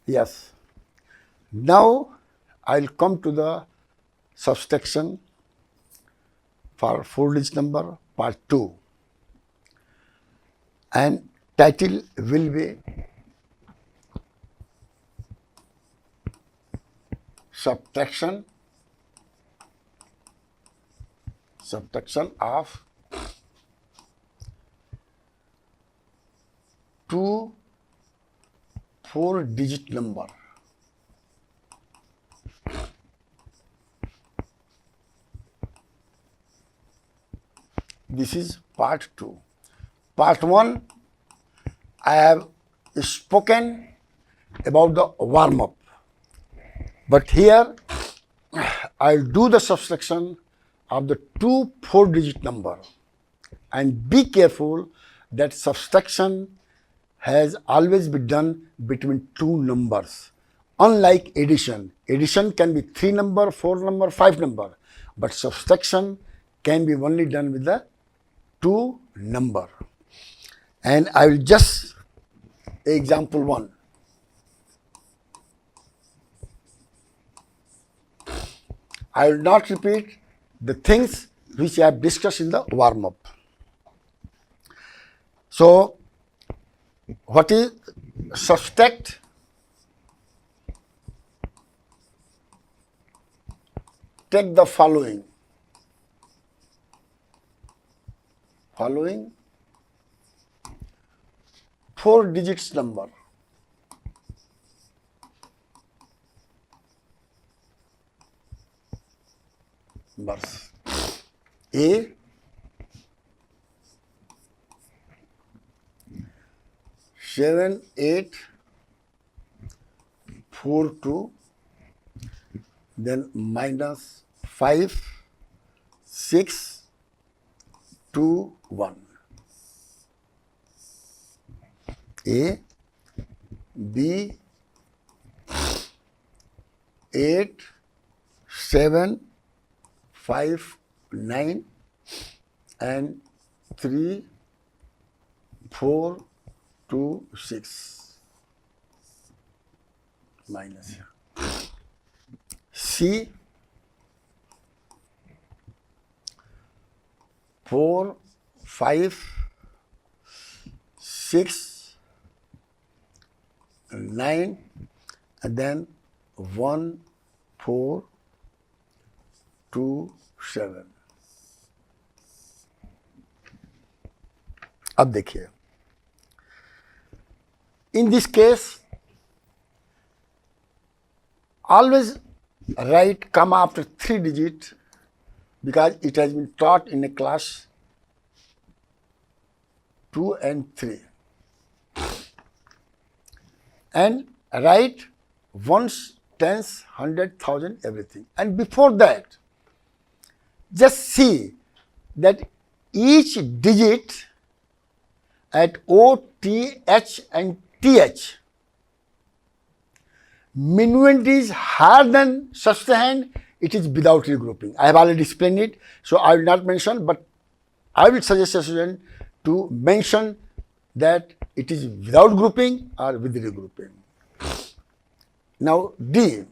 Yes. Now I'll come to the subtraction for 4-digit number part 2, and title will be subtraction of 2 4-digit number. This is part 2. Part 1, I have spoken about the warm up, but here I'll do the subtraction of the 2 4-digit number, and be careful that subtraction has always been done between 2 numbers. Unlike addition, addition can be 3 number, 4 number, 5 number, but subtraction can be only done with the 2 number. And I will just example 1. I will not repeat the things which I have discussed in the warm up. So, what is subtract? Take the following 4 digits number. Numbers A, 7, 8, 4, 2, then minus 5, 6, 2, 1. A, B, 8, 7, 5, 9, and 3, 4, 2, 6. Minus here. C, 4, 5, 6, 9, and then 1, 4, 2, 7. अब देखिए, in this case always write comma after 3 digit, because it has been taught in a class 2 and 3, and write ones, tens, hundred, thousand, everything. And before that, just see that each digit at O, T, H and TH, minuend is higher than such the hand, it is without regrouping. I have already explained it, so I will not mention, but I will suggest a student to mention that it is without grouping or with regrouping. Now D.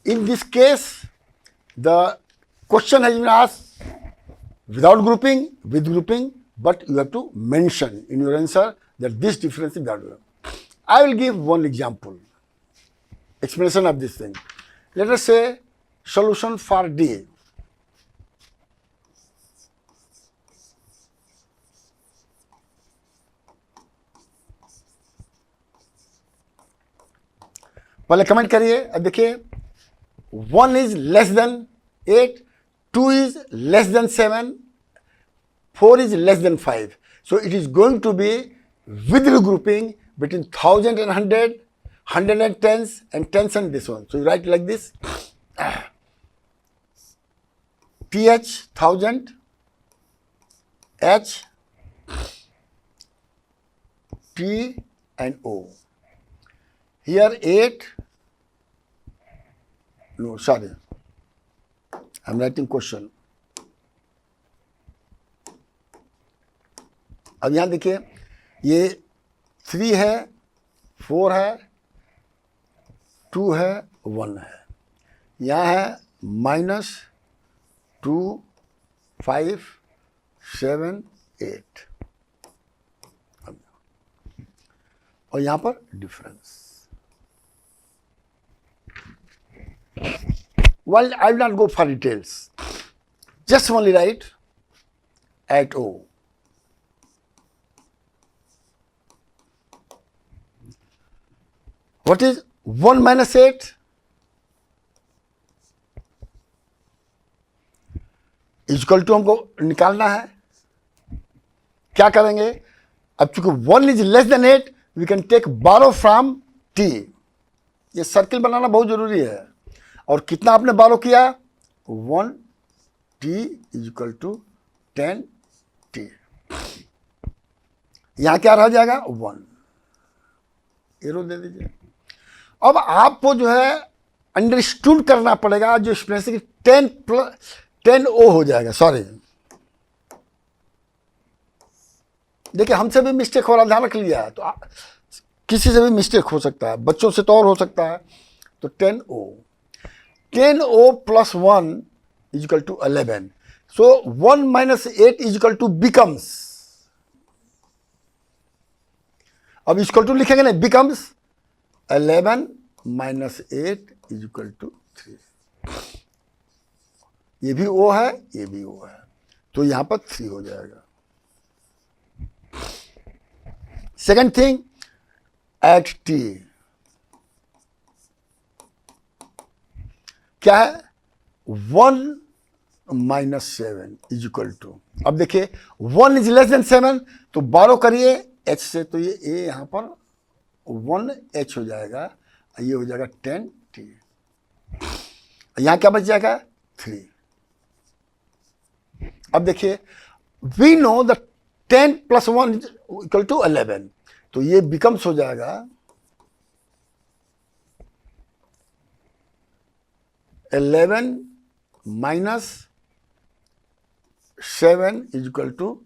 In this case, the question has been asked without grouping, with grouping, but you have to mention in your answer that this difference is without grouping. I will give one example, explanation of this thing. Let us say solution for D. पहले comment करिए, अब देखिए 1 is less than 8, 2 is less than 7, 4 is less than 5. So it is going to be with regrouping between 1000 and 100, 100 and tens, and tens and this one. So you write like this: TH 1000, H T and O. Here 8, no, sorry, I'm writing question. अब यहाँ देखिए, ये 3 है, 4 है, 2 है, 1 है. यहाँ है -2, 5, 7, 8. और यहाँ पर difference. Well, I will not go for details. Just only write at O. What is 1 minus 8? Equal to हमको निकालना है. क्या करेंगे? अब चूंकि 1 is less than 8, we can take borrow from T. ये सर्किल बनाना बहुत जरूरी है. और कितना आपने बारो किया? 1 T is equal to 10 T. यहां क्या रह जाएगा? 1. एरो दे दीजिए. अब आपको जो है अंडरस्टूड करना पड़ेगा जो एक्सप्लेनेशन की 10 O हो जाएगा. सॉरी, देखिए हमसे भी मिस्टेक हो रहा, ध्यान रख लिया. तो किसी से भी मिस्टेक हो सकता है, बच्चों से तो और हो सकता है. तो 10 O plus 1 is equal to 11. So 1 minus 8 is equal to becomes. अब इक्वल टू लिखेंगे ना, becomes 11 minus 8 is equal to 3. ये भी O है, ये भी O है, तो यहां पर 3 हो जाएगा. सेकेंड थिंग, एट T क्या है? 1 minus 7 इज इक्वल टू. अब देखिए 1 इज लेस देन 7, तो बारो करिए H से, तो ये A यहां पर 1H हो जाएगा, ये हो जाएगा 10T. यहां क्या बच जाएगा? 3. अब देखिए, we know the 10 plus 1 is equal to 11, तो ये बिकम्स हो जाएगा 11 minus 7 इज इक्वल टू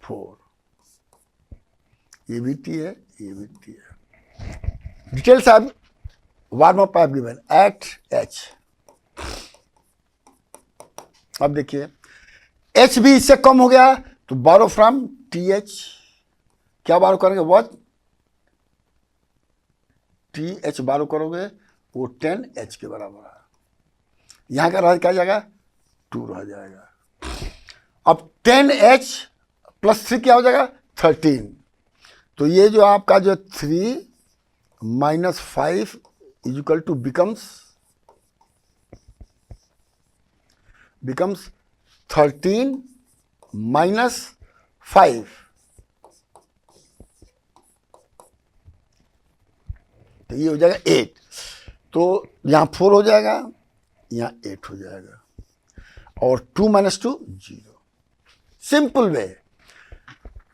4. ये भी T है, ये भी T है. डिटेल्स आप वार्म अप आप गिवन एट H. अब देखिए H भी इससे कम हो गया, तो बारो फ्रॉम TH. क्या बारो करेंगे? व्हाट? TH बारो करोगे, वो 10H के बराबर है. यहां का रह क्या जाएगा? 2 रह जाएगा. अब 10H प्लस 3 क्या हो जाएगा? 13. तो ये जो आपका जो 3 minus 5 is equal to becomes 13 minus 5. तो ये हो जाएगा 8. तो यहां 4 हो जाएगा, यहां 8 हो जाएगा, और 2 minus 2 0. Simple way.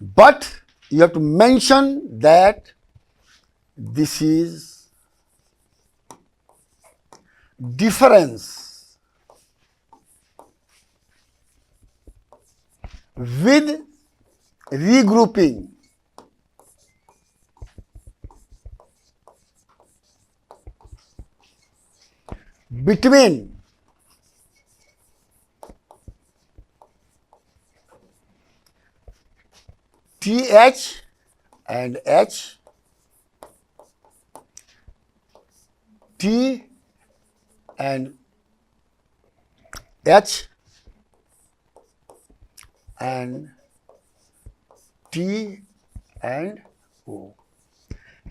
But you have to mention that this is difference with regrouping. Between TH and H, T and H, and T and O.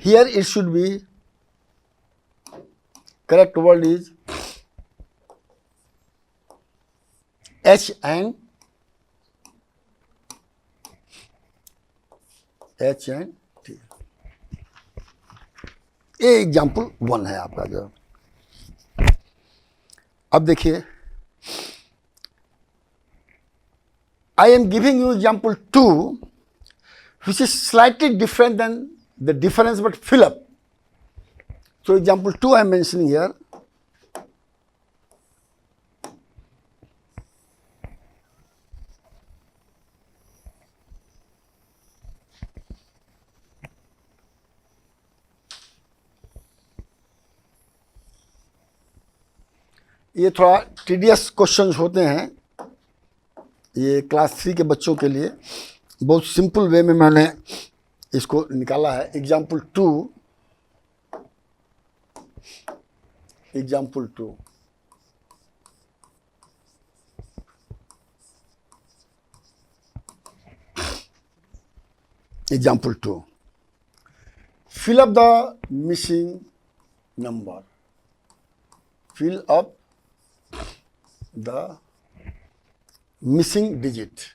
Here it should be, correct word is H and T. ये example 1 है आपका जो. अब देखिए, I am giving you example 2, which is slightly different than the difference but fill up. So example 2 I am mentioning here. ये थोड़ा tedious questions होते हैं, ये क्लास 3 के बच्चों के लिए। बहुत सिंपल वे में मैंने इसको निकाला है। Example 2, example 2, example 2, fill up the missing number, fill up the missing digit.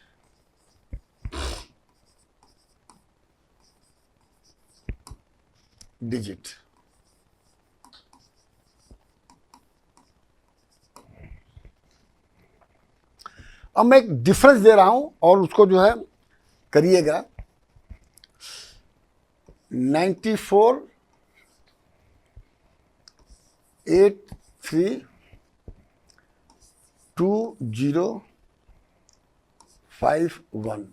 अब मैं एक डिफरेंस दे रहा हूं और उसको जो है करिएगा। 94 83 2051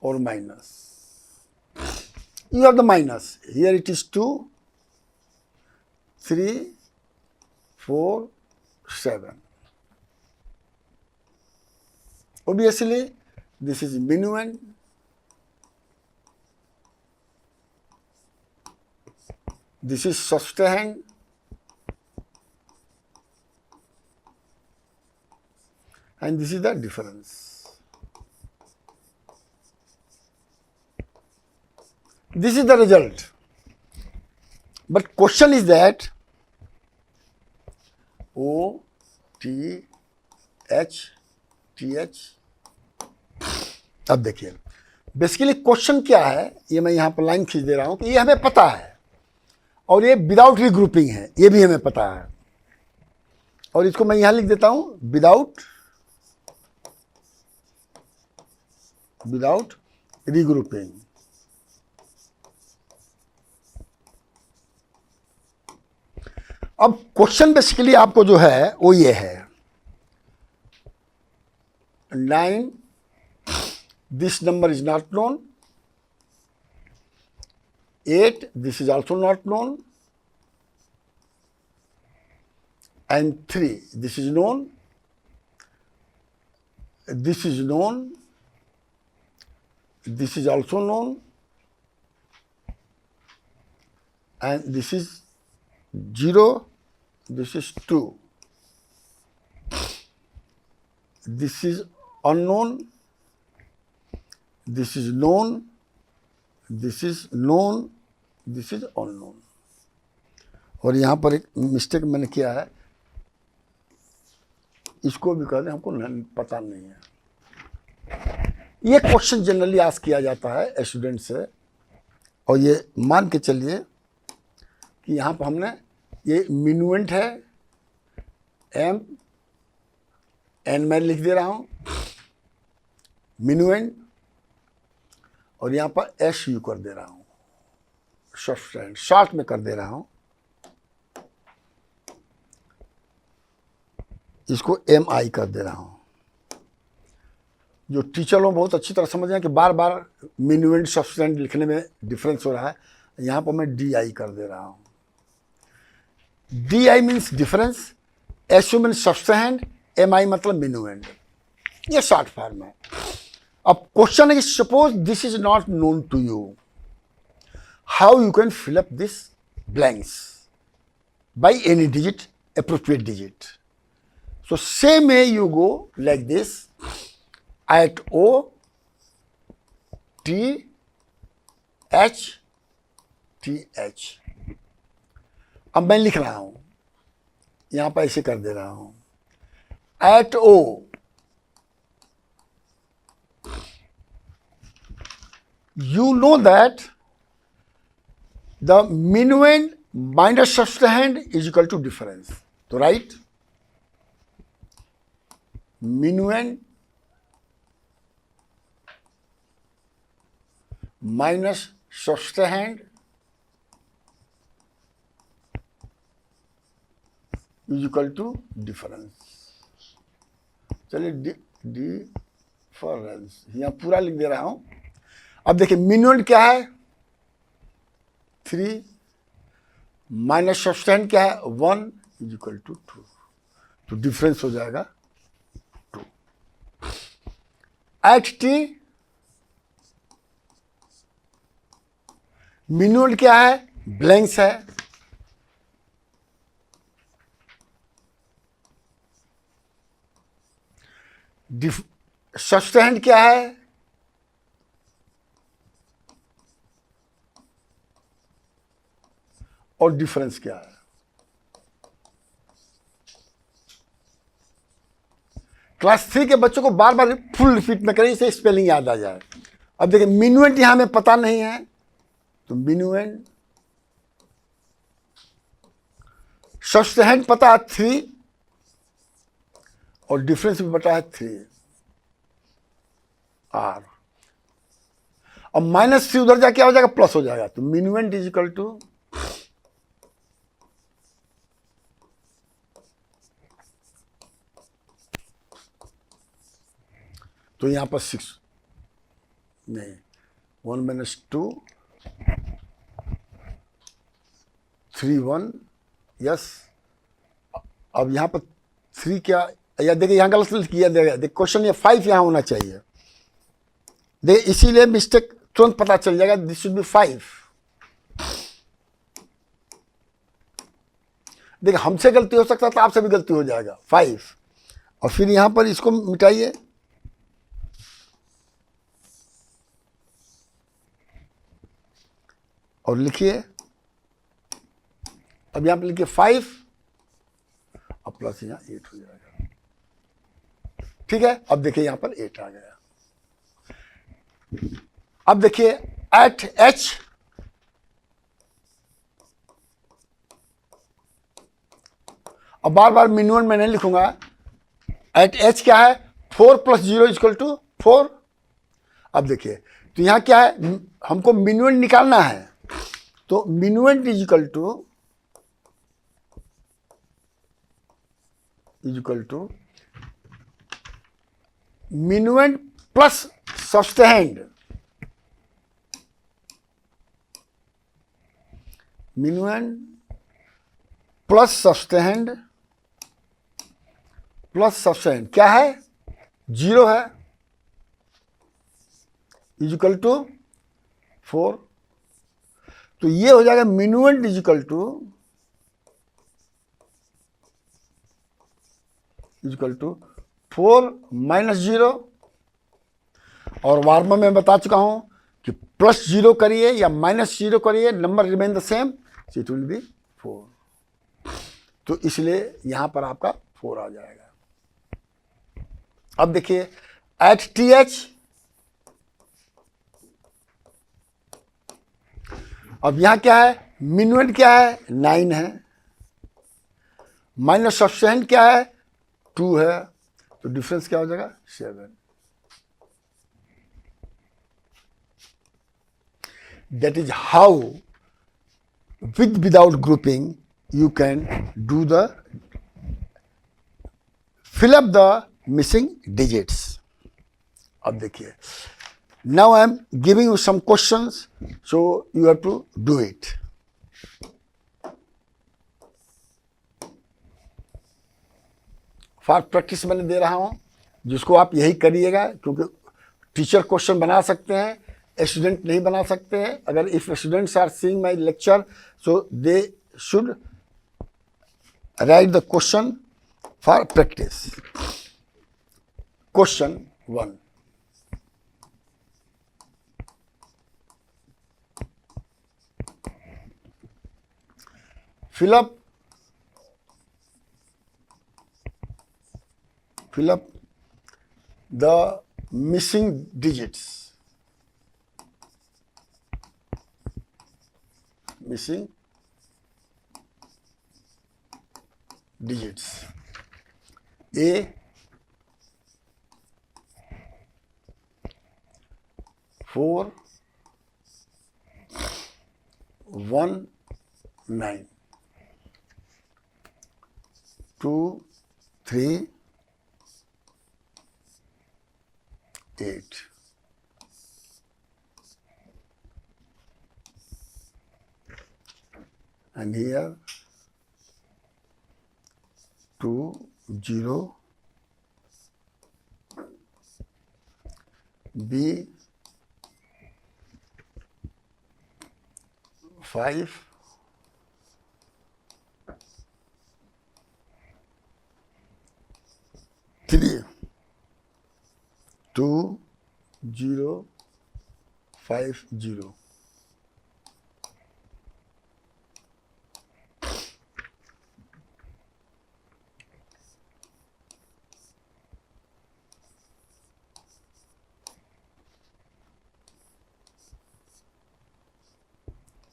or minus. You have the minus. Here it is 2 3 4 7. Obviously, this is minuend. This is subtrahend. And this is the difference. This is the result. But question is that O T H T H। अब देखिए basically question क्या है, ये मैं यहाँ पर line खींच दे रहा हूँ कि ये हमें पता है और ये विदाउट रीग्रुपिंग है, ये भी हमें पता है। और इसको मैं यहाँ लिख देता हूँ विदाउट रीग्रुपिंग। अब क्वेश्चन बेसिकली आपको जो है वो ये है 9, this number is not known, 8, this is also not known, and 3, this is known, this is known, this is also known, and this is 0, this is 2, this is unknown, this is known, this is known, this is unknown। और यहाँ पर एक mistake मैंने किया है, इसको भी कहते हैं हमको पता नहीं है। ये क्वेश्चन जनरली आस्क किया जाता है स्टूडेंट से, और ये मान के चलिए कि यहाँ पर हमने ये minuend है, M N मैं लिख दे रहा हूँ minuend, और यहाँ पर SU कर दे रहा हूँ, शॉर्ट में कर दे रहा हूँ, इसको MI कर दे रहा हूँ। जो टीचर लोग बहुत अच्छी तरह समझ रहे हैं कि बार बार minuend सब्सटेंट लिखने में डिफरेंस हो रहा है, यहाँ पर मैं DI कर दे रहा हूँ। DI means difference, SU means subtrahend, MI मतलब minuend। ये शॉर्ट फॉर्म है। अब क्वेश्चन है कि suppose this is not known to you, how you can fill up this blanks by any digit, appropriate digit. So same way you go like this at O T H T H। अब मैं लिख रहा हूं, यहां पर ऐसे कर दे रहा हूं at O, you know that the minuend minus subtrahend is equal to difference. तो right minuend minus subtrahend is equal to difference. चलिए डिफरेंस यहाँ पूरा लिख दे रहा हूं। अब देखिए मिनिमम क्या है 3 माइनस सब्सटेंड क्या है 1 इज इक्वल टू 2, तो डिफरेंस हो जाएगा 2। एट टी मिनिमम क्या है ब्लैंक्स है, सब्सटेंड क्या है और डिफरेंस क्या है। क्लास 3 के बच्चों को बार बार फुल रिपीट में करें, इसे स्पेलिंग याद आ जाए। अब देखिए मिनुएंट यहां हमें पता नहीं है, तो मिनुएंट सब्सटेंड पता है 3 और डिफरेंस भी पता है 3 आर, और माइनस 3 उधर जाके क्या हो जाएगा प्लस हो जाएगा, तो मिनुएंट इज इक्वल टू तो यहां पर 6 नहीं 1 माइनस 2 3 1 यस। अब यहां पर 3 क्या या देखिए यहां गलत किया देगा, देखिए क्वेश्चन ये 5 यहां होना चाहिए, देखिए इसीलिए मिस्टेक तुरंत पता चल जाएगा, दिस शुड बी 5। देखिए हमसे गलती हो सकता है तो आपसे भी गलती हो जाएगा 5, और फिर यहां पर इसको मिटाइए, और लिखिए, अब यहां पर लिखिए 5 और प्लस यहां 8 हो जाएगा, ठीक है। अब देखिए यहां पर 8 आ गया। अब देखिए एट एच अब बार बार मिनिमम में नहीं लिखूंगा, एट एच क्या है 4 प्लस 0 इक्वल टू 4। अब देखिए तो यहां क्या है हमको मिनिमम निकालना है, तो minuend is equal to minuend plus subtrahend, minuend plus subtrahend क्या है 0 है इज इक्वल टू 4, तो ये हो जाएगा minuend is equal to 4 minus 0, और वार्मा में बता चुका हूं कि प्लस 0 करिए या माइनस 0 करिए number remain the same, it will be 4, तो इसलिए यहां पर आपका 4 आ जाएगा। अब देखिए एट टी एच, अब यहां क्या है मिनिमम क्या है 9 है, माइनस सब्सटेंड क्या है 2 है, तो डिफरेंस क्या हो जाएगा 7। That is how without grouping you can do the fill up the missing digits। अब देखिए now I am giving you some questions, so you have to do it। For practice मैंने दे रहा हूं, जिसको आप यही करिएगा, क्योंकि टीचर क्वेश्चन बना सकते हैं, स्टूडेंट नहीं बना सकते हैं। अगर if students are seeing my lecture so they should write the question for practice. Question 1, fill up the missing digits, A 4 9 2 3 8. And here 2 0 B 5 3 2 0 5 0.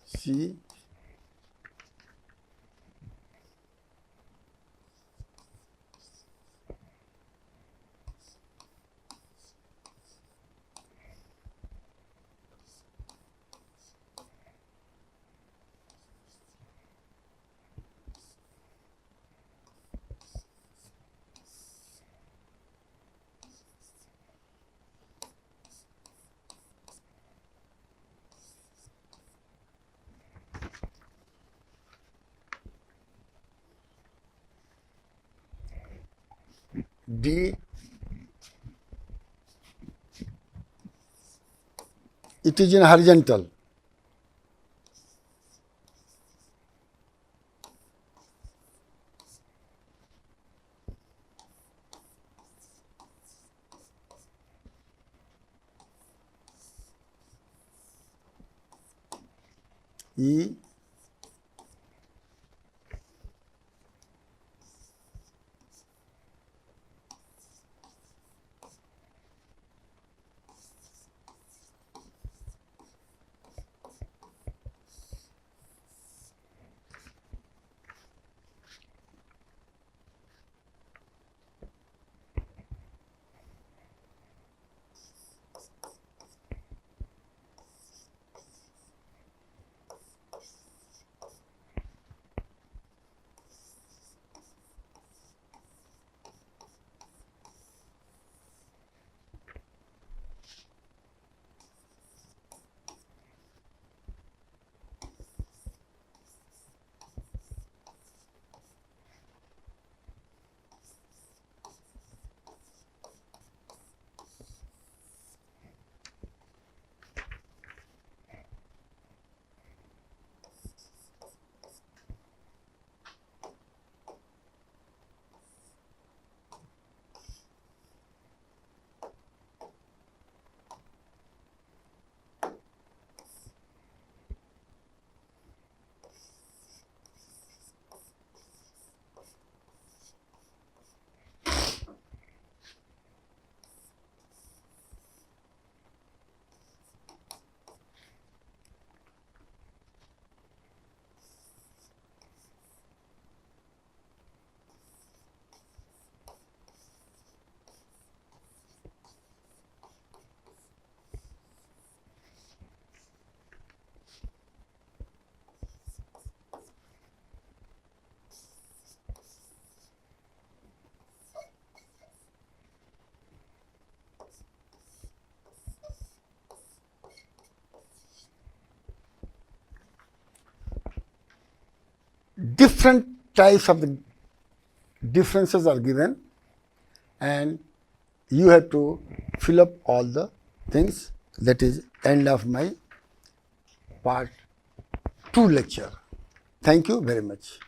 C D, it is in horizontal. E, different types of the differences are given, and you have to fill up all the things. That is end of my part 2 lecture. Thank you very much.